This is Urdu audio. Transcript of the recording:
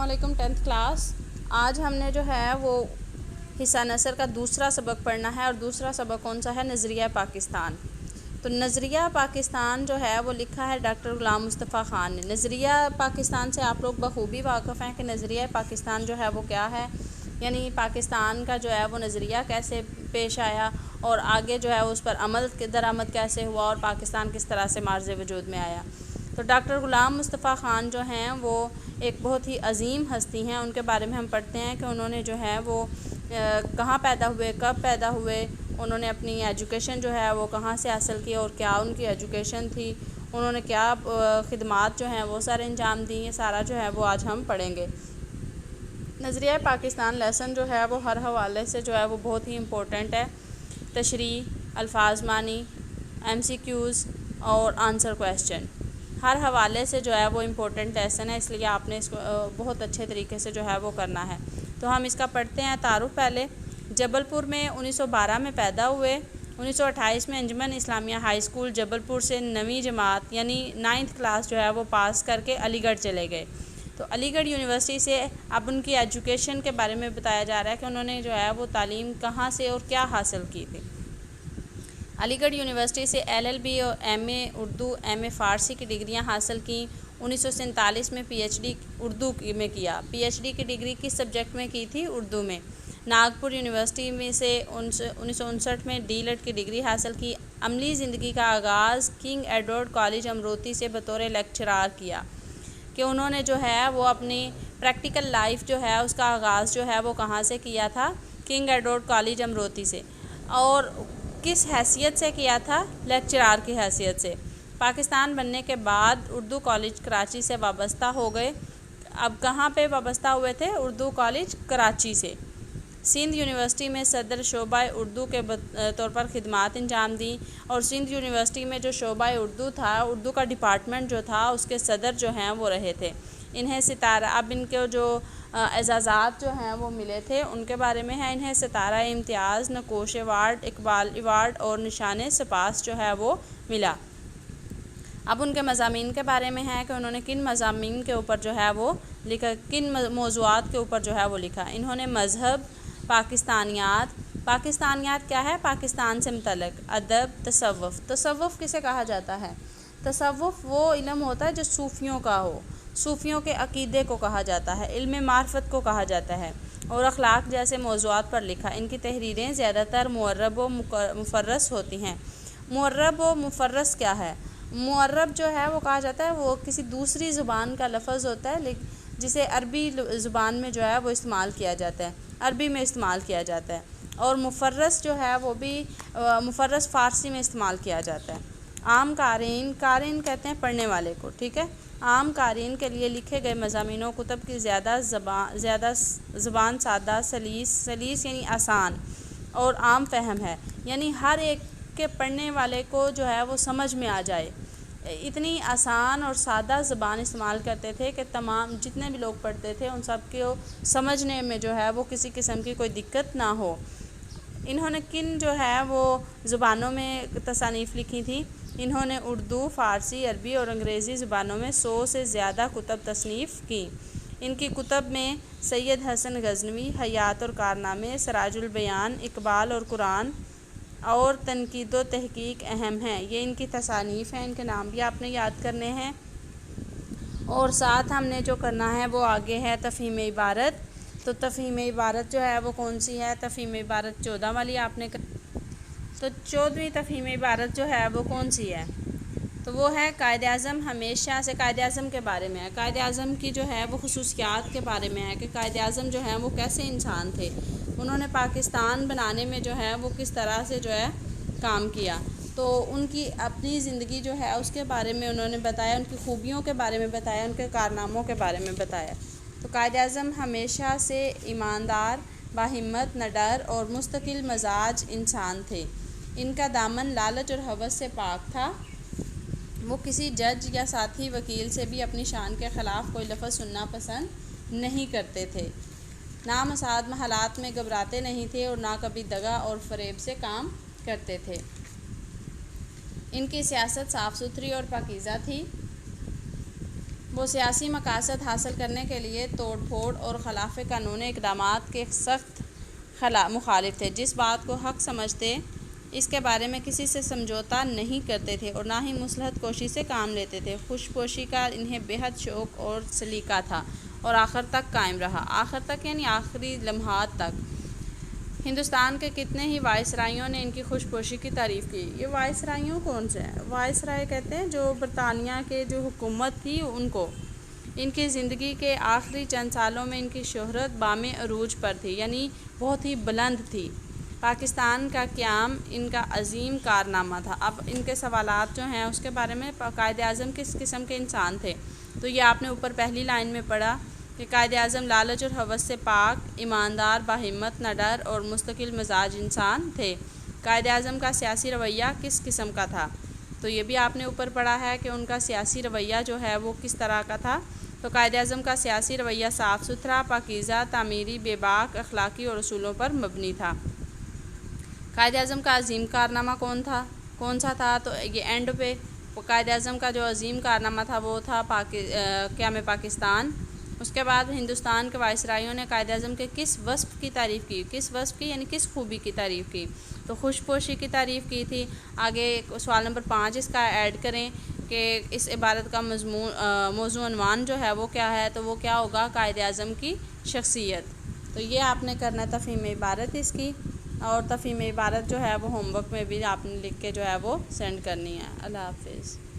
علیکم 10th کلاس۔ آج ہم نے جو ہے وہ حصہ نثر کا دوسرا سبق پڑھنا ہے، اور دوسرا سبق کون سا ہے؟ نظریہ پاکستان۔ تو نظریہ پاکستان جو ہے وہ لکھا ہے ڈاکٹر غلام مصطفیٰ خان نے۔ نظریہ پاکستان سے آپ لوگ بخوبی واقف ہیں کہ نظریہ پاکستان جو ہے وہ کیا ہے، یعنی پاکستان کا جو ہے وہ نظریہ کیسے پیش آیا اور آگے جو ہے اس پر عمل درآمد کیسے ہوا اور پاکستان کس طرح سے معرض وجود میں آیا۔ تو ڈاکٹر غلام مصطفیٰ خان جو ہیں وہ ایک بہت ہی عظیم ہستی ہیں۔ ان کے بارے میں ہم پڑھتے ہیں کہ انہوں نے جو ہے وہ کہاں پیدا ہوئے، کب پیدا ہوئے، انہوں نے اپنی ایجوکیشن جو ہے وہ کہاں سے حاصل کی اور کیا ان کی ایجوکیشن تھی، انہوں نے کیا خدمات جو ہیں وہ سارے انجام دیں، یہ سارا جو ہے وہ آج ہم پڑھیں گے۔ نظریہ پاکستان لیسن جو ہے وہ ہر حوالے سے جو ہے وہ بہت ہی امپورٹنٹ ہے۔ تشریح، الفاظ معنی، MCQs اور آنسر کویسچن، ہر حوالے سے جو ہے وہ امپورٹنٹ لیسن ہے، اس لیے آپ نے اس کو بہت اچھے طریقے سے جو ہے وہ کرنا ہے۔ تو ہم اس کا پڑھتے ہیں تعارف پہلے۔ جبل پور میں 1912 میں پیدا ہوئے۔ 1928 میں انجمن اسلامیہ ہائی اسکول جبل پور سے 9ویں جماعت یعنی 9th کلاس جو ہے وہ پاس کر کے علی گڑھ چلے گئے۔ تو علی گڑھ یونیورسٹی سے اب ان کی ایجوکیشن کے بارے میں بتایا جا رہا ہے کہ انہوں نے جو ہے وہ تعلیم کہاں سے اور کیا حاصل کی تھی۔ علی گڑھ یونیورسٹی سے LLB اور MA اردو، MA فارسی کی ڈگریاں حاصل کیں۔ 1947 میں PhD اردو میں کیا۔ PhD کی ڈگری کس سبجیکٹ میں کی تھی؟ اردو میں۔ ناگپور یونیورسٹی میں سے 1959 میں DLED کی ڈگری حاصل کی۔ عملی زندگی کا آغاز کنگ ایڈورڈ کالج امروتی سے بطور لیکچرار کیا، کہ انہوں نے جو ہے وہ اپنی پریکٹیکل لائف جو ہے اس کا آغاز جو ہے وہ کہاں سے کیا تھا؟ کنگ ایڈورڈ کالج امروتی سے۔ اور کس حیثیت سے کیا تھا؟ لیکچرار کی حیثیت سے۔ پاکستان بننے کے بعد اردو کالج کراچی سے وابستہ ہو گئے۔ اب کہاں پہ وابستہ ہوئے تھے؟ اردو کالج کراچی سے۔ سندھ یونیورسٹی میں صدر شعبہ اردو کے طور پر خدمات انجام دیں، اور سندھ یونیورسٹی میں جو شعبہ اردو تھا، اردو کا ڈپارٹمنٹ جو تھا، اس کے صدر جو ہیں وہ رہے تھے۔ انہیں ستارہ، اب ان کے جو اعزازات جو ہیں وہ ملے تھے ان کے بارے میں ہے۔ انہیں ستارہ امتیاز، نقوش ایوارڈ، اقبال ایوارڈ اور نشان سپاس جو ہے وہ ملا۔ اب ان کے مضامین کے بارے میں ہے کہ انہوں نے کن مضامین کے اوپر جو ہے وہ لکھا، کن موضوعات کے اوپر جو ہے وہ لکھا۔ انہوں نے مذہب، پاکستانیات، پاکستانیات کیا ہے؟ پاکستان سے متعلق، ادب، تصوف۔ تصوف کسے کہا جاتا ہے؟ تصوف وہ علم ہوتا ہے جو صوفیوں کا ہو، صوفیوں کے عقیدے کو کہا جاتا ہے، علم معرفت کو کہا جاتا ہے، اور اخلاق جیسے موضوعات پر لکھا۔ ان کی تحریریں زیادہ تر معرب و مفرس ہوتی ہیں۔ معرب و مفرس کیا ہے؟ معرب جو ہے وہ کہا جاتا ہے وہ کسی دوسری زبان کا لفظ ہوتا ہے جسے عربی زبان میں جو ہے وہ استعمال کیا جاتا ہے، عربی میں استعمال کیا جاتا ہے۔ اور مفرس جو ہے وہ بھی مفرس فارسی میں استعمال کیا جاتا ہے۔ عام قارئین، قارئین کہتے ہیں پڑھنے والے کو، ٹھیک ہے۔ عام قارئین کے لیے لکھے گئے مضامین و کتب کی زیادہ زبان سادہ، سلیس یعنی آسان اور عام فہم ہے، یعنی ہر ایک کے پڑھنے والے کو جو ہے وہ سمجھ میں آ جائے، اتنی آسان اور سادہ زبان استعمال کرتے تھے کہ تمام جتنے بھی لوگ پڑھتے تھے ان سب کو سمجھنے میں جو ہے وہ کسی قسم کی کوئی دقت نہ ہو۔ انہوں نے کن جو ہے وہ زبانوں میں تصانیف لکھی تھی؟ انہوں نے اردو، فارسی، عربی اور انگریزی زبانوں میں 100 سے زیادہ کتب تصنیف کی۔ ان کی کتب میں سید حسن غزنوی، حیات اور کارنامے، سراج البیان، اقبال اور قرآن اور تنقید و تحقیق اہم ہیں۔ یہ ان کی تصانیف ہیں، ان کے نام بھی آپ نے یاد کرنے ہیں۔ اور ساتھ ہم نے جو کرنا ہے وہ آگے ہے تفہیم عبارت۔ تو تفہیم عبارت جو ہے وہ کون سی ہے؟ تفہیم عبارت 14 والی آپ نے تو 14ویں تفہیم عبارت جو ہے وہ کون سی ہے؟ تو وہ ہے قائد اعظم ہمیشہ سے، قائد اعظم کے بارے میں ہے، قائد اعظم کی جو ہے وہ خصوصیات کے بارے میں ہے کہ قائد اعظم جو ہیں وہ کیسے انسان تھے، انہوں نے پاکستان بنانے میں جو ہے وہ کس طرح سے جو ہے کام کیا۔ تو ان کی اپنی زندگی جو ہے اس کے بارے میں انہوں نے بتایا، ان کی خوبیوں کے بارے میں بتایا، ان کے کارناموں کے بارے میں بتایا۔ تو قائد اعظم ہمیشہ سے ایماندار، باہمت، نڈر اور مستقل مزاج انسان تھے۔ ان کا دامن لالچ اور ہوس سے پاک تھا۔ وہ کسی جج یا ساتھی وکیل سے بھی اپنی شان کے خلاف کوئی لفظ سننا پسند نہیں کرتے تھے۔ نامساعد حالات میں گھبراتے نہیں تھے اور نہ کبھی دغا اور فریب سے کام کرتے تھے۔ ان کی سیاست صاف ستھری اور پاکیزہ تھی۔ وہ سیاسی مقاصد حاصل کرنے کے لیے توڑ پھوڑ اور خلاف قانون اقدامات کے سخت مخالف تھے۔ جس بات کو حق سمجھتے اس کے بارے میں کسی سے سمجھوتا نہیں کرتے تھے اور نہ ہی مصلحت کوشی سے کام لیتے تھے۔ خوش پوشی کا انہیں بہت شوق اور سلیقہ تھا اور آخر تک قائم رہا۔ آخر تک یعنی آخری لمحات تک۔ ہندوستان کے کتنے ہی وائسرائیوں نے ان کی خوش پوشی کی تعریف کی۔ یہ وائسرائیوں کون سے ہیں؟ وائسرائے کہتے ہیں جو برطانیہ کے جو حکومت تھی ان کو۔ ان کی زندگی کے آخری چند سالوں میں ان کی شہرت بام عروج پر تھی، یعنی بہت ہی بلند تھی۔ پاکستان کا قیام ان کا عظیم کارنامہ تھا۔ اب ان کے سوالات جو ہیں اس کے بارے میں، قائد اعظم کس قسم کے انسان تھے؟ تو یہ آپ نے اوپر پہلی لائن میں پڑھا کہ قائد اعظم لالچ اور ہوس سے پاک، ایماندار، باہمت، نڈر اور مستقل مزاج انسان تھے۔ قائد اعظم کا سیاسی رویہ کس قسم کا تھا؟ تو یہ بھی آپ نے اوپر پڑھا ہے کہ ان کا سیاسی رویہ جو ہے وہ کس طرح کا تھا۔ تو قائد اعظم کا سیاسی رویہ صاف ستھرا، پاکیزہ، تعمیری، بے باک، اخلاقی اور اصولوں پر مبنی تھا۔ قائد اعظم کا عظیم کارنامہ کون سا تھا؟ تو یہ اینڈ پہ قائد اعظم کا جو عظیم کارنامہ تھا وہ تھا قیام پاکستان۔ اس کے بعد ہندوستان کے وائسرائیوں نے قائد اعظم کے کس وصف کی تعریف کی؟ کس وصف کی یعنی کس خوبی کی تعریف کی؟ تو خوش پوشی کی تعریف کی تھی۔ آگے سوال نمبر 5 اس کا ایڈ کریں کہ اس عبارت کا موضوع عنوان جو ہے وہ کیا ہے؟ تو وہ کیا ہوگا؟ قائد اعظم کی شخصیت۔ تو یہ آپ نے کرنا تفہیم عبارت اس کی، اور تفہیم عبارت جو ہے وہ ہوم ورک میں بھی آپ نے لکھ کے جو ہے وہ سینڈ کرنی ہے۔ اللہ حافظ۔